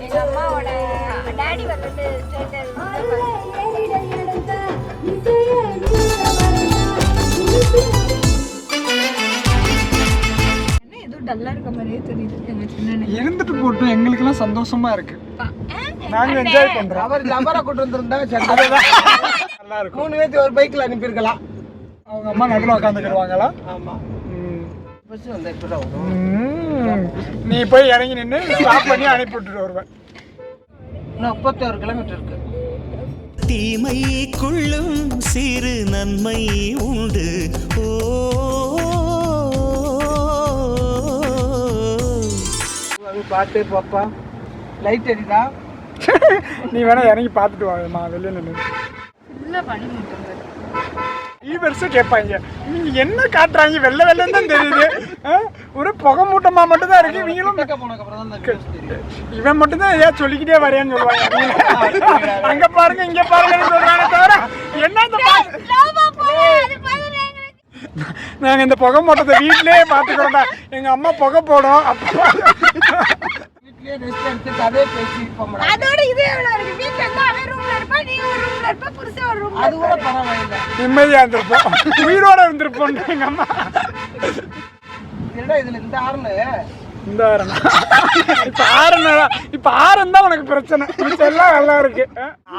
எங்க அம்மாவோட டாடி வந்துட்டு இருந்துட்டு போட்டும் எங்களுக்கெல்லாம் சந்தோஷமா இருக்கு. நாங்க என்ஜாய் பண்றோம். அவர் லவரை கொண்டு வந்திருந்தா நல்லா இருக்கும். 3 பேர்த்து ஒரு பைக்ல அனுப்பியிருக்கலாம். அவங்க அம்மா நடுவில் உட்காந்துக்கிடுவாங்களா? ஆமா. நீ போய் இறங்கி நின்று ஸ்டாப் பண்ணி அனுப்பி விட்டுட்டு வருவேன். இன்னும் 31 கிலோமீட்டர் இருக்கு. தீமைக்குள்ளும் சிறு நன்மை உண்டு. ஓ பார்த்து பாப்பா லைட் எரியுதா? நீ வேணா இறங்கி பார்த்துட்டு வாங்கம்மா. வெளியே நின்று ஈவர்ஸும் கேட்பாங்க, நீங்க என்ன காட்டுறாங்க? வெள்ளை வெள்ளன்னு தான் தெரியுது. ஒரு புகை மூட்டமா மட்டும் தான் இருக்கு. இவங்களும் இவன் மட்டும்தான் ஏன் சொல்லிக்கிட்டே வரையான்னு சொல்லுவாங்க. அங்க பாருங்க இங்க பாருங்கன்னு சொல்றாங்க தவிர என்ன நாங்க இந்த புகை மூட்டத்தை வீட்லயே பாத்துக்கிறோம்டா. எங்க அம்மா புகை போடும். அப்பா வீட்லயே ரெஸ்ட் எடுத்துட்டு அதே பேசிட்டு அதோட இது எவ்வளவு இருக்கு? வீட்ல இருந்தா அவன் ரூம்ல இருப்பா, நீ ஒரு ரூம்ல இருப்ப, புருஷன் ஒரு ரூம்ல. அது கூட பரவாயில்லை. நிம்மதியா இருந்திருப்போம். உயிரோட இருந்திருப்போம் எங்க அம்மா. என்னடா இதுல இந்த ஆறுல இந்த ஆரன் இப்ப ஆரன் தான் உனக்கு பிரச்சனை. எல்லாம் நல்லா இருக்கு.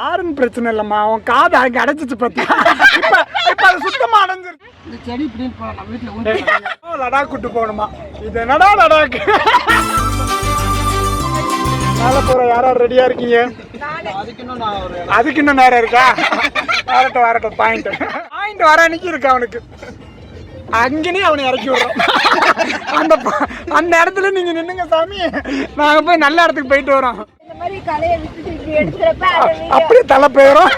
ஆரன் பிரச்சனை இல்லம்மா, அவன் காது அங்க அடைச்சிச்சு பத்தி. இப்ப அது சுத்தமா அடைஞ்சிருக்கு. இந்த செடி இப்படி போலாம். நம்ம வீட்டுல லடாக் கூட்டு போகணுமா? இது என்னடா லடாக்? மேல போற யாராவது ரெடியா இருக்கீங்க? அதுக்கு இன்னும் நேரம் இருக்கா? வரட்டும். பாயிண்ட் வர அன்னைக்கு இருக்கு அவனுக்கு. அங்கனே அவனை இறக்கி விடுறோம். அந்த இடத்துல நீங்க நின்னுங்க சாமி, நாங்க போய் நல்ல இடத்துக்கு போயிட்டு வரோம். இந்த மாதிரி கலையை விட்டுட்டு இப்படி எடுத்துறப்ப அப்படியே தலை போயிடும்.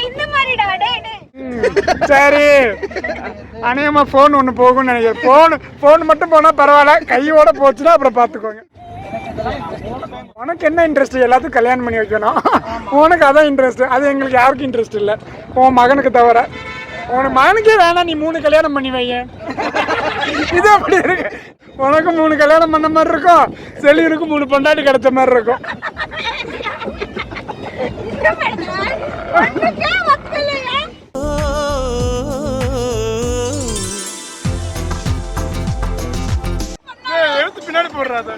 இந்த மாதிரிடா டேய். சரி, அநேகமா போன் ஒண்ணு போகும்னு நினைக்கிறேன். போன் மட்டும் போனா பரவாயில்ல, கையோட போச்சுன்னா அப்புறம் பாத்துக்கோங்க. உனக்கு என்ன இன்ட்ரெஸ்ட்? எல்லாத்துக்கும் கல்யாணம் பண்ணி வைக்கணும். உனக்கு அதான் இன்ட்ரெஸ்ட். அது எங்களுக்கு யாருக்கும் இன்ட்ரெஸ்ட் இல்லை, உன் மகனுக்கு தவிர. உனக்கு மகனுக்கே வேணாம், நீ 3 கல்யாணம் பண்ணி வைய. இது அப்படி இருக்கு. உனக்கு 3 கல்யாணம் பண்ண மாதிரி இருக்கும், செலியனுக்கு 3 பொண்டாட்டி கிடைச்ச மாதிரி இருக்கும். எழுத்து பின்னாடி போடுறாத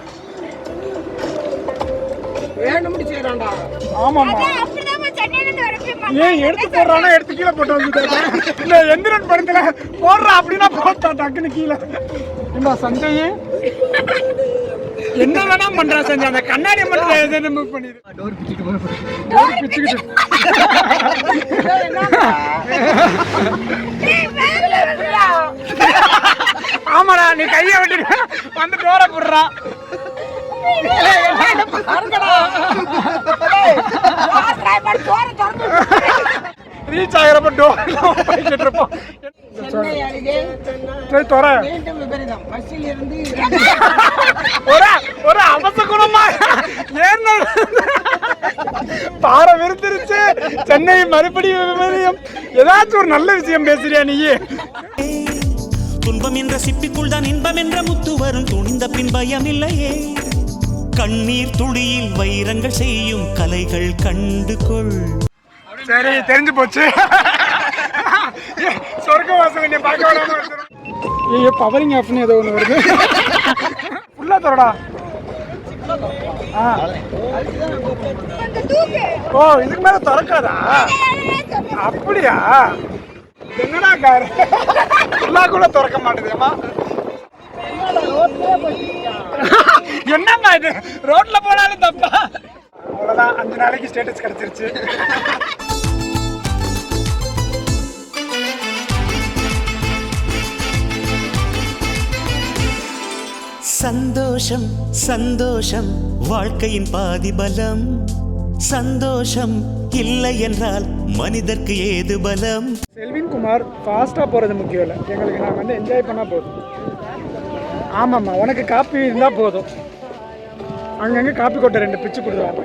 வேணும்னு செய்யறான்டா. ஆமாமா, ஏன் எடுத்து போடுறானா? எடுத்து கீழே போட்டு வந்துட்டாங்க. இல்ல எந்திரன் படத்துல போடுறா அப்படின்னா போட்டான் டக்குன்னு கீழே. என்ன சஞ்சய் என்ன வேணா பண்றா சஞ்சய்? அந்த கண்ணாடி மட்டும் எது மூவ் பண்ணிடு. டோர் பிச்சுக்கிட்டு ஆமாடா, நீ கையை விட்டுட்டு வந்து டோரை போடுறான். ரீச் ஆகிறப்ப டோர் இருப்போம். ஒரு அவசகுணமா பாறை விருந்துருச்சு. சென்னை மறுபடியும் ஏதாச்சும் ஒரு நல்ல விஷயம் பேசுறியா நீ? துன்பம் என்ற சிப்பிக்குள் தான் இன்பம் என்ற முத்து வரும். துணிந்த பின் பயம் இல்லையே. கண்ணீர் துளியில் வைரங்கள் செய்யும் கலைகள் கண்டு கொள். சரி, தெரிஞ்சு போச்சு. சொர்க்க வாசல் நீ பார்க்க விடாம. ஐயோ, பவரிங் ஆஃப்னு ஏதோ ஒன்று வருது. ஃபுல்லா தரடா. ஓ, இதுக்கு மேல திறக்காதா? அப்படியா? என்னடா காரு ஃபுல்லா கூட திறக்க மாட்டேதுமா? என்னம்மா இது? ரோட்ல போனாலும் தப்பா? அவ்வளவுதான், 5 நாளைக்கு ஸ்டேட்டஸ் கிடைச்சிருச்சு. சந்தோஷம் சந்தோஷம் வாழ்க்கையின் பாதி பலம். சந்தோஷம் இல்லை என்றால் மனிதர்க்கு ஏது பலம்? செல்வின் குமார் ஃபாஸ்டா போறது முக்கியம் இல்லை எங்களுக்கு. நாங்கள் வந்து என்ஜாய் பண்ணா போதும். ஆமாம்மா, உனக்கு காப்பி இருந்தால் போதும். அங்கங்கே காப்பி கொட்டை 2 பிச்சு கொடுக்குறாங்க.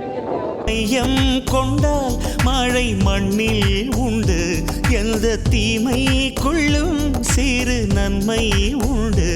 ஐயம் கொண்டால் மழை மண்ணில் உண்டு. எந்த தீமைக்குள்ளும் சிறு நன்மை உண்டு.